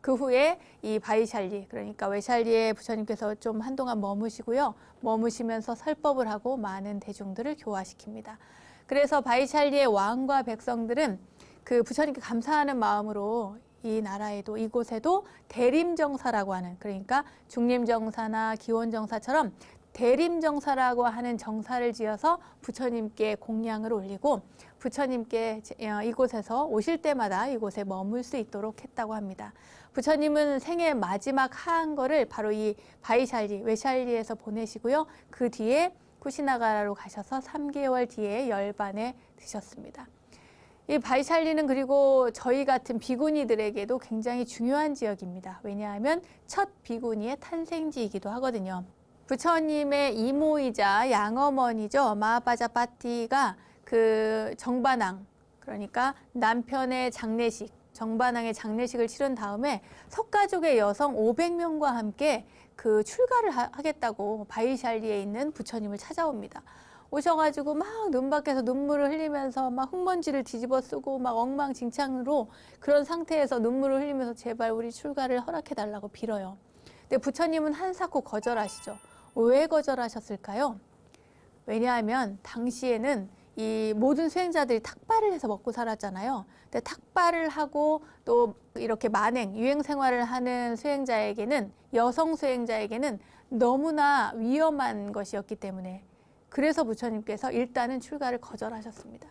그 후에 이 바이샬리, 그러니까 외샬리에 부처님께서 좀 한동안 머무시고요. 머무시면서 설법을 하고 많은 대중들을 교화시킵니다. 그래서 바이샬리의 왕과 백성들은 그 부처님께 감사하는 마음으로 이 나라에도 이곳에도 대림정사라고 하는, 그러니까 중림정사나 기원정사처럼 대림정사라고 하는 정사를 지어서 부처님께 공양을 올리고 부처님께 이곳에서 오실 때마다 이곳에 머물 수 있도록 했다고 합니다. 부처님은 생애 마지막 하한거를 바로 이 바이샬리, 외샬리에서 보내시고요. 그 뒤에 쿠시나가라로 가셔서 3개월 뒤에 열반에 드셨습니다. 이 바이샬리는 그리고 저희 같은 비구니들에게도 굉장히 중요한 지역입니다. 왜냐하면 첫 비구니의 탄생지이기도 하거든요. 부처님의 이모이자 양어머니죠. 마하바자파티가 그 정반왕, 그러니까 남편의 장례식, 정반왕의 장례식을 치른 다음에 석가족의 여성 500명과 함께 그 출가를 하겠다고 바이샬리에 있는 부처님을 찾아옵니다. 오셔가지고 막 눈밖에서 눈물을 흘리면서 막 흙먼지를 뒤집어 쓰고 막 엉망진창으로 그런 상태에서 눈물을 흘리면서 제발 우리 출가를 허락해달라고 빌어요. 근데 부처님은 한사코 거절하시죠. 왜 거절하셨을까요? 왜냐하면 당시에는 이 모든 수행자들이 탁발을 해서 먹고 살았잖아요. 근데 탁발을 하고 또 이렇게 만행, 유행 생활을 하는 수행자에게는, 여성 수행자에게는 너무나 위험한 것이었기 때문에 그래서 부처님께서 일단은 출가를 거절하셨습니다.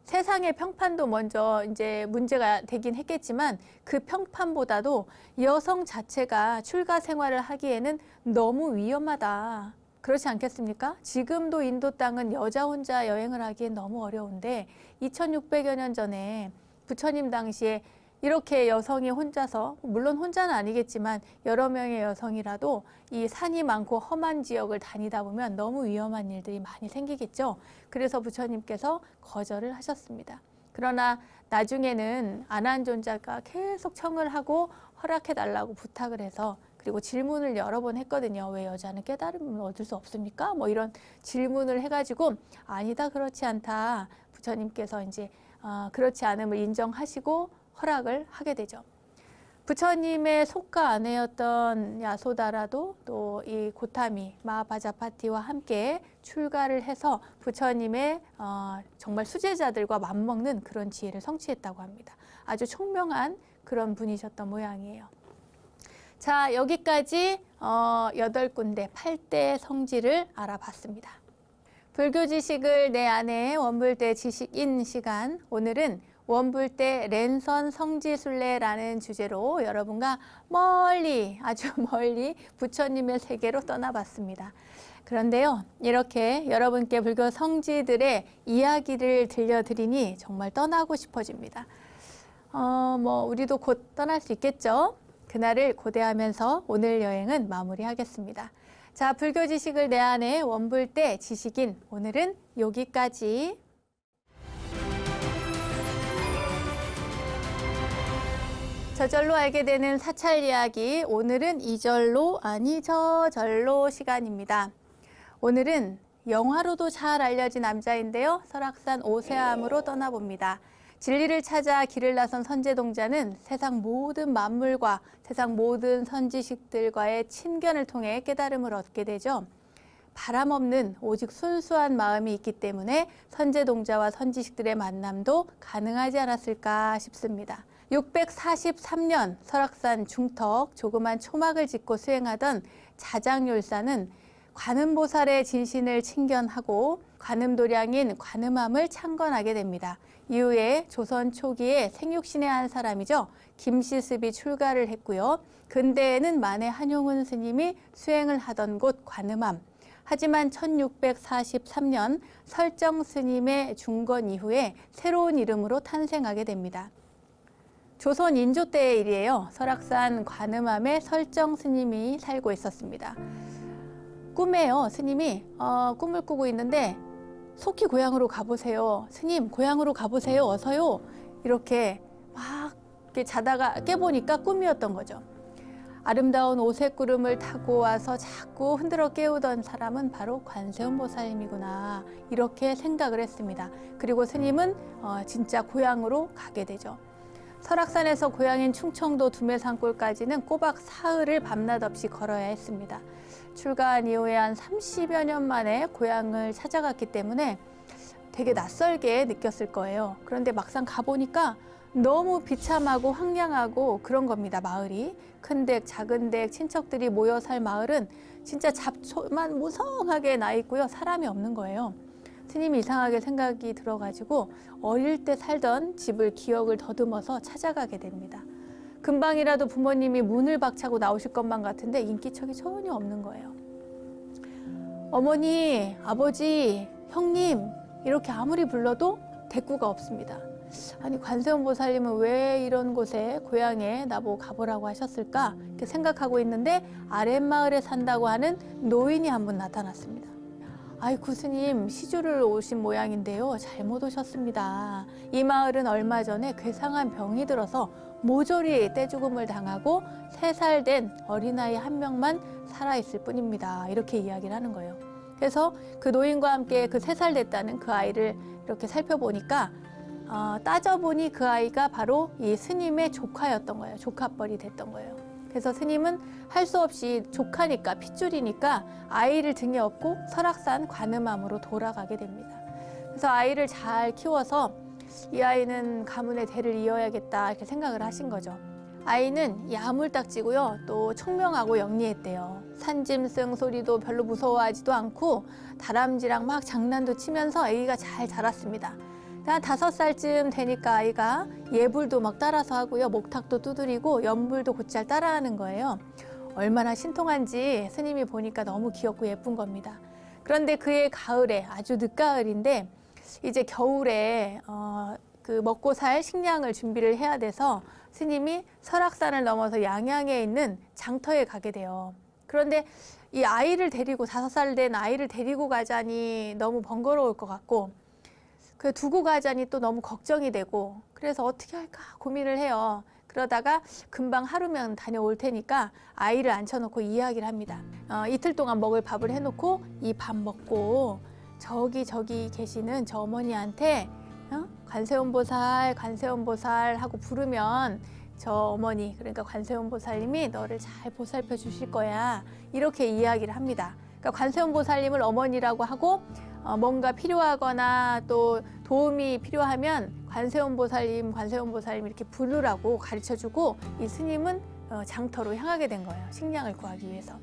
세상의 평판도 먼저 이제 문제가 되긴 했겠지만 그 평판보다도 여성 자체가 출가 생활을 하기에는 너무 위험하다. 그렇지 않겠습니까? 지금도 인도 땅은 여자 혼자 여행을 하기엔 너무 어려운데 2600여 년 전에 부처님 당시에 이렇게 여성이 혼자서, 물론 혼자는 아니겠지만 여러 명의 여성이라도 이 산이 많고 험한 지역을 다니다 보면 너무 위험한 일들이 많이 생기겠죠. 그래서 부처님께서 거절을 하셨습니다. 그러나 나중에는 안한존자가 계속 청을 하고 허락해 달라고 부탁을 해서, 그리고 질문을 여러 번 했거든요. 왜 여자는 깨달음을 얻을 수 없습니까? 뭐 이런 질문을 해가지고 아니다, 그렇지 않다. 부처님께서 이제 그렇지 않음을 인정하시고 허락을 하게 되죠. 부처님의 속가 아내였던 야소다라도 또 이 고타미 마하바자파티와 함께 출가를 해서 부처님의 정말 수제자들과 맞먹는 그런 지혜를 성취했다고 합니다. 아주 총명한 그런 분이셨던 모양이에요. 자, 여기까지 8군데 8대 성지를 알아봤습니다. 불교 지식을 내 안에 원불대 지식인 시간, 오늘은 원불대 랜선 성지순례라는 주제로 여러분과 멀리, 아주 멀리 부처님의 세계로 떠나봤습니다. 그런데요, 이렇게 여러분께 불교 성지들의 이야기를 들려드리니 정말 떠나고 싶어집니다. 우리도 곧 떠날 수 있겠죠? 그날을 고대하면서 오늘 여행은 마무리하겠습니다. 자, 불교 지식을 내 안에 원불대 지식인, 오늘은 여기까지. 저절로 알게 되는 사찰 이야기, 오늘은 이절로 아니 저절로 시간입니다. 오늘은 영화로도 잘 알려진 남자인데요. 설악산 오세암으로 떠나봅니다. 진리를 찾아 길을 나선 선제동자는 세상 모든 만물과 세상 모든 선지식들과의 친견을 통해 깨달음을 얻게 되죠. 바람 없는 오직 순수한 마음이 있기 때문에 선제동자와 선지식들의 만남도 가능하지 않았을까 싶습니다. 643년 설악산 중턱 조그만 초막을 짓고 수행하던 자장율사는 관음보살의 진신을 친견하고 관음도량인 관음암을 창건하게 됩니다. 이후에 조선 초기에 생육신의 한 사람이죠. 김시습이 출가를 했고요. 근대에는 만해 한용운 스님이 수행을 하던 곳 관음암. 하지만 1643년 설정 스님의 중건 이후에 새로운 이름으로 탄생하게 됩니다. 조선 인조 때의 일이에요. 설악산 관음암에 설정 스님이 살고 있었습니다. 꿈에요. 스님이 꿈을 꾸고 있는데 속히 고향으로 가보세요. 스님, 고향으로 가보세요. 어서요. 이렇게 막 자다가 깨보니까 꿈이었던 거죠. 아름다운 오색구름을 타고 와서 자꾸 흔들어 깨우던 사람은 바로 관세음보살님이구나. 이렇게 생각을 했습니다. 그리고 스님은 진짜 고향으로 가게 되죠. 설악산에서 고향인 충청도 두매산골까지는 꼬박 사흘을 밤낮 없이 걸어야 했습니다. 출가한 이후에 한 30여 년 만에 고향을 찾아갔기 때문에 되게 낯설게 느꼈을 거예요. 그런데 막상 가보니까 너무 비참하고 황량하고 그런 겁니다. 마을이. 큰 댁, 작은 댁, 친척들이 모여 살 마을은 진짜 잡초만 무성하게 나 있고요. 사람이 없는 거예요. 스님이 이상하게 생각이 들어가지고 어릴 때 살던 집을 기억을 더듬어서 찾아가게 됩니다. 금방이라도 부모님이 문을 박차고 나오실 것만 같은데 인기척이 전혀 없는 거예요. 어머니, 아버지, 형님 이렇게 아무리 불러도 대꾸가 없습니다. 아니, 관세음보살님은 왜 이런 곳에 고향에 나보고 가보라고 하셨을까 이렇게 생각하고 있는데 아랫마을에 산다고 하는 노인이 한 분 나타났습니다. 아이고 스님, 시주를 오신 모양인데요. 잘못 오셨습니다. 이 마을은 얼마 전에 괴상한 병이 들어서 모조리 떼죽음을 당하고 3살 된 어린아이 한 명만 살아있을 뿐입니다. 이렇게 이야기를 하는 거예요. 그래서 그 노인과 함께 그 3살 됐다는 그 아이를 이렇게 살펴보니까 따져보니 그 아이가 바로 이 스님의 조카였던 거예요. 조카뻘이 됐던 거예요. 그래서 스님은 할 수 없이 조카니까 핏줄이니까 아이를 등에 업고 설악산 관음암으로 돌아가게 됩니다. 그래서 아이를 잘 키워서 이 아이는 가문의 대를 이어야겠다 이렇게 생각을 하신 거죠. 아이는 야물딱지고요. 또 총명하고 영리했대요. 산짐승 소리도 별로 무서워하지도 않고 다람쥐랑 막 장난도 치면서 아이가 잘 자랐습니다. 한 5살쯤 되니까 아이가 예불도 막 따라서 하고요. 목탁도 두드리고 연불도 곧잘 따라하는 거예요. 얼마나 신통한지 스님이 보니까 너무 귀엽고 예쁜 겁니다. 그런데 그해 가을에, 아주 늦가을인데 이제 겨울에 그 먹고 살 식량을 준비를 해야 돼서 스님이 설악산을 넘어서 양양에 있는 장터에 가게 돼요. 그런데 이 아이를 데리고 5살 된 아이를 데리고 가자니 너무 번거로울 것 같고 그 두고 가자니 또 너무 걱정이 되고 그래서 어떻게 할까 고민을 해요. 그러다가 금방 하루면 다녀올 테니까 아이를 앉혀놓고 이야기를 합니다. 이틀 동안 먹을 밥을 해놓고 이 밥 먹고 저기 계시는 저 어머니한테 관세음보살 관세음보살 하고 부르면 저 어머니 그러니까 관세음보살님이 너를 잘 보살펴 주실 거야 이렇게 이야기를 합니다. 그러니까 관세음보살님을 어머니라고 하고 뭔가 필요하거나 또 도움이 필요하면 관세음보살님 이렇게 부르라고 가르쳐주고 이 스님은 장터로 향하게 된 거예요. 식량을 구하기 위해서.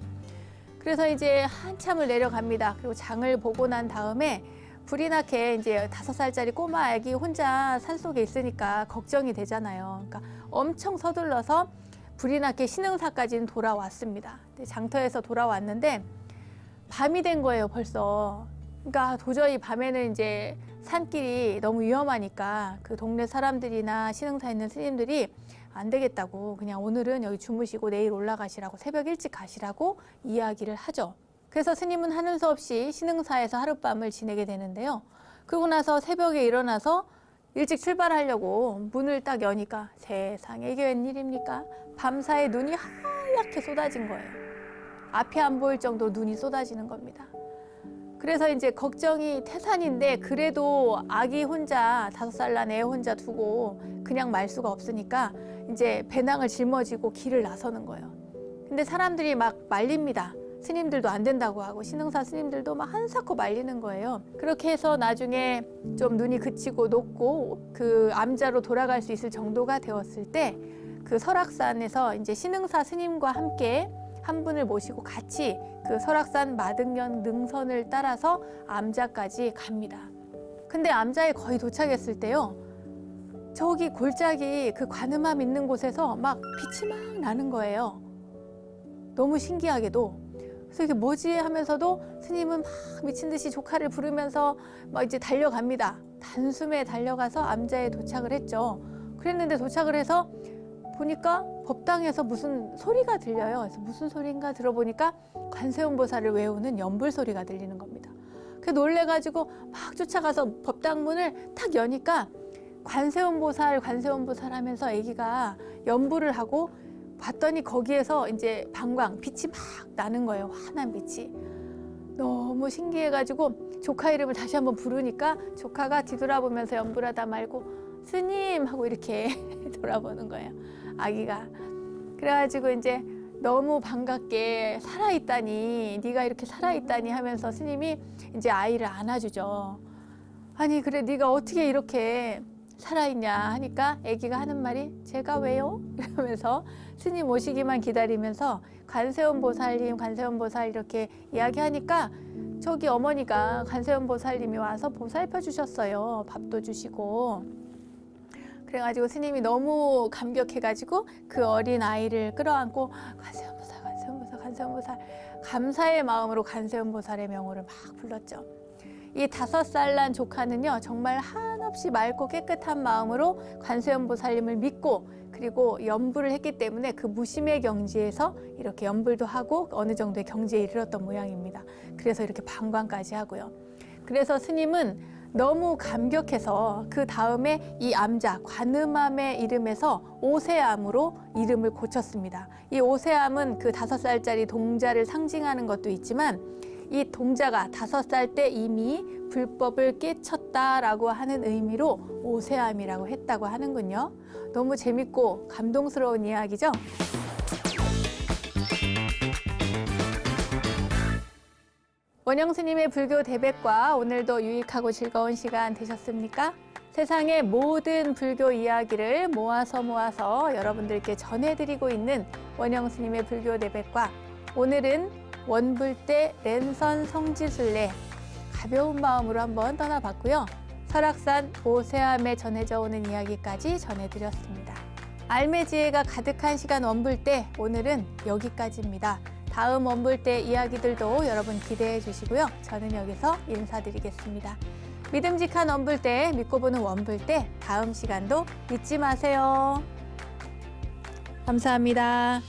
그래서 이제 한참을 내려갑니다. 그리고 장을 보고 난 다음에 불이 나게 이제 5살짜리 꼬마 아기 혼자 산속에 있으니까 걱정이 되잖아요. 그러니까 엄청 서둘러서 불이 나게 신흥사까지는 돌아왔습니다. 장터에서 돌아왔는데 밤이 된 거예요, 벌써. 그러니까 도저히 밤에는 이제 산길이 너무 위험하니까 그 동네 사람들이나 신흥사에 있는 스님들이 안 되겠다고 그냥 오늘은 여기 주무시고 내일 올라가시라고 새벽 일찍 가시라고 이야기를 하죠. 그래서 스님은 하는 수 없이 신흥사에서 하룻밤을 지내게 되는데요. 그러고 나서 새벽에 일어나서 일찍 출발하려고 문을 딱 여니까 세상에 이게 웬일입니까? 밤사이 눈이 하얗게 쏟아진 거예요. 앞이 안 보일 정도로 눈이 쏟아지는 겁니다. 그래서 이제 걱정이 태산인데 그래도 아기 혼자 5살 난 애 혼자 두고 그냥 말 수가 없으니까 이제 배낭을 짊어지고 길을 나서는 거예요. 근데 사람들이 막 말립니다. 스님들도 안 된다고 하고 신흥사 스님들도 막 한사코 말리는 거예요. 그렇게 해서 나중에 좀 눈이 그치고 녹고 그 암자로 돌아갈 수 있을 정도가 되었을 때 그 설악산에서 이제 신흥사 스님과 함께 한 분을 모시고 같이 그 설악산 마등연 능선을 따라서 암자까지 갑니다. 근데 암자에 거의 도착했을 때요. 저기 골짜기 그 관음암 있는 곳에서 막 빛이 막 나는 거예요. 너무 신기하게도. 그래서 이게 뭐지 하면서도 스님은 막 미친 듯이 조카를 부르면서 막 이제 달려갑니다. 단숨에 달려가서 암자에 도착을 했죠. 그랬는데 도착을 해서 보니까 법당에서 무슨 소리가 들려요. 그래서 무슨 소리인가 들어보니까 관세음보살을 외우는 연불 소리가 들리는 겁니다. 그래서 놀래가지고 막 쫓아가서 법당 문을 탁 여니까 관세음보살 하면서 아기가 연불을 하고 봤더니 거기에서 이제 방광, 빛이 막 나는 거예요. 환한 빛이. 너무 신기해가지고 조카 이름을 다시 한번 부르니까 조카가 뒤돌아보면서 연불하다 말고 스님 하고 이렇게 돌아보는 거예요. 아기가. 그래가지고 이제 너무 반갑게 살아있다니 네가 이렇게 살아있다니 하면서 스님이 이제 아이를 안아주죠. 아니 그래 네가 어떻게 이렇게 살아있냐 하니까 아기가 하는 말이 제가 왜요? 이러면서 스님 오시기만 기다리면서 관세음보살님 관세음보살 이렇게 이야기하니까 저기 어머니가 관세음보살님이 와서 보살펴 주셨어요. 밥도 주시고. 그래가지고 스님이 너무 감격해가지고 그 어린 아이를 끌어안고 관세음보살 감사의 마음으로 관세음보살의 명호를 막 불렀죠. 이 5살 난 조카는요 정말 한없이 맑고 깨끗한 마음으로 관세음보살님을 믿고 그리고 연불을 했기 때문에 그 무심의 경지에서 이렇게 연불도 하고 어느 정도의 경지에 이르렀던 모양입니다. 그래서 이렇게 방광까지 하고요. 그래서 스님은 너무 감격해서 그 다음에 이 암자 관음암의 이름에서 오세암으로 이름을 고쳤습니다. 이 오세암은 그 5살짜리 동자를 상징하는 것도 있지만 이 동자가 5살 때 이미 불법을 깨쳤다라고 하는 의미로 오세암이라고 했다고 하는군요. 너무 재밌고 감동스러운 이야기죠? 원영 스님의 불교 대백과 오늘도 유익하고 즐거운 시간 되셨습니까? 세상의 모든 불교 이야기를 모아서 여러분들께 전해드리고 있는 원영 스님의 불교 대백과 오늘은 원불대 랜선 성지순례 가벼운 마음으로 한번 떠나봤고요. 설악산 오세암에 전해져 오는 이야기까지 전해드렸습니다. 알매지혜가 가득한 시간 원불대 오늘은 여기까지입니다. 다음 원불대 이야기들도 여러분 기대해 주시고요. 저는 여기서 인사드리겠습니다. 믿음직한 원불대, 믿고 보는 원불대, 다음 시간도 잊지 마세요. 감사합니다.